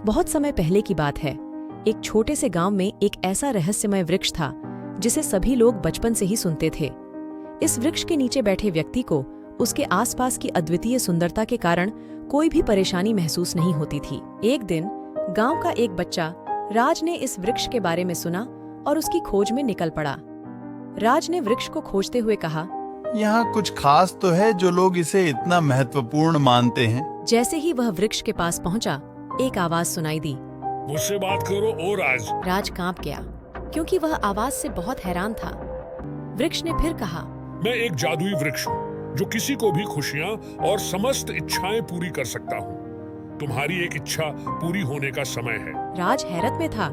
बहुत समय पहले की बात है। एक छोटे से गांव में एक ऐसा रहस्यमय वृक्ष था जिसे सभी लोग बचपन से ही सुनते थे। इस वृक्ष के नीचे बैठे व्यक्ति को उसके आसपास की अद्वितीय सुंदरता के कारण कोई भी परेशानी महसूस नहीं होती थी। एक दिन गांव का एक बच्चा राज ने इस वृक्ष के बारे में सुना और उसकी खोज में निकल पड़ा। राज ने वृक्ष को खोजते हुए कहा, यहाँ कुछ खास तो है जो लोग इसे इतना महत्वपूर्ण मानते हैं। जैसे ही वह वृक्ष के पास पहुंचा, एक आवाज सुनाई दी, मुझसे बात करो ओ राज। राज कांप गया क्योंकि वह आवाज से बहुत हैरान था। वृक्ष ने फिर कहा, मैं एक जादुई वृक्ष हूँ जो किसी को भी खुशियाँ और समस्त इच्छाएं पूरी कर सकता हूँ। तुम्हारी एक इच्छा पूरी होने का समय है। राज हैरत में था,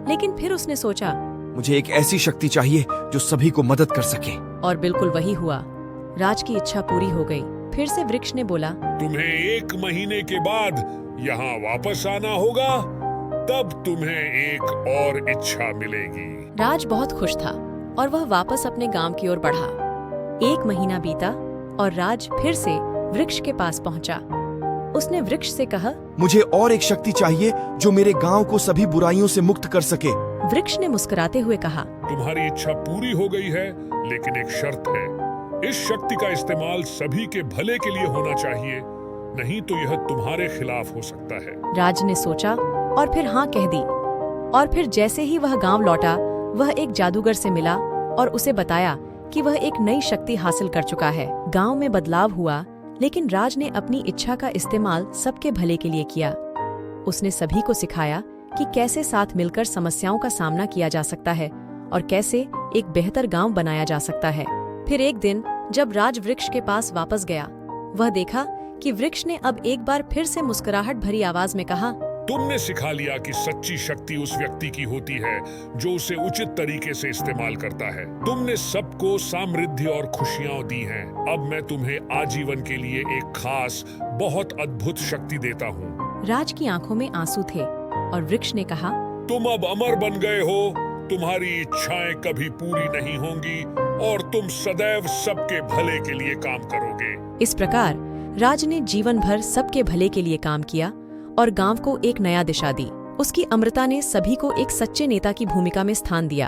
लेकिन फिर उसने सोचा, मुझे एक ऐसी शक्ति चाहिए जो सभी को मदद कर सके। और बिल्कुल वही हुआ। राज की इच्छा पूरी हो गई। फिर से वृक्ष ने बोला, तुम्हें 1 महीने के बाद यहाँ वापस आना होगा, तब तुम्हें एक और इच्छा मिलेगी। राज बहुत खुश था और वह वापस अपने गांव की ओर बढ़ा। 1 महीना बीता और राज फिर से वृक्ष के पास पहुंचा। उसने वृक्ष से कहा, मुझे और एक शक्ति चाहिए जो मेरे गांव को सभी बुराइयों से मुक्त कर सके। वृक्ष ने मुस्कुराते हुए कहा, तुम्हारी इच्छा पूरी हो गई है, लेकिन एक शर्त है। इस शक्ति का इस्तेमाल सभी के भले के लिए होना चाहिए, नहीं तो यह तुम्हारे खिलाफ हो सकता है। राज ने सोचा और फिर हाँ कह दी। और फिर जैसे ही वह गांव लौटा, वह एक जादूगर से मिला और उसे बताया कि वह एक नई शक्ति हासिल कर चुका है। गांव में बदलाव हुआ, लेकिन राज ने अपनी इच्छा का इस्तेमाल सबके भले के लिए किया। उसने सभी को सिखाया कि कैसे साथ मिलकर समस्याओं का सामना किया जा सकता है और कैसे एक बेहतर गांव बनाया जा सकता है। फिर एक दिन जब राज वृक्ष के पास वापस गया, वह देखा कि वृक्ष ने अब एक बार फिर से मुस्कुराहट भरी आवाज में कहा, तुमने सिखा लिया कि सच्ची शक्ति उस व्यक्ति की होती है जो उसे उचित तरीके से इस्तेमाल करता है। तुमने सबको समृद्धि और खुशियां दी हैं। अब मैं तुम्हें आजीवन के लिए एक खास, बहुत अद्भुत शक्ति देता हूँ। राज की आंखों में आंसू थे और वृक्ष ने कहा, तुम अब अमर बन गए हो। तुम्हारी इच्छाएं कभी पूरी नहीं होंगी और तुम सदैव सबके भले के लिए काम करोगे। इस प्रकार राज ने जीवन भर सबके भले के लिए काम किया और गांव को एक नया दिशा दी। उसकी अमरता ने सभी को एक सच्चे नेता की भूमिका में स्थान दिया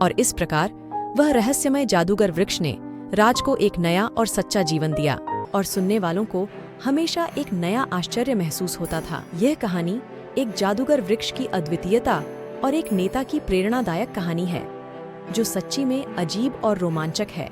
और इस प्रकार वह रहस्यमय जादूगर वृक्ष ने राज को एक नया और सच्चा जीवन दिया और सुनने वालों को हमेशा एक नया आश्चर्य महसूस होता था। यह कहानी एक जादूगर वृक्ष की अद्वितीयता और एक नेता की प्रेरणादायक कहानी है, जो सच्ची में अजीब और रोमांचक है।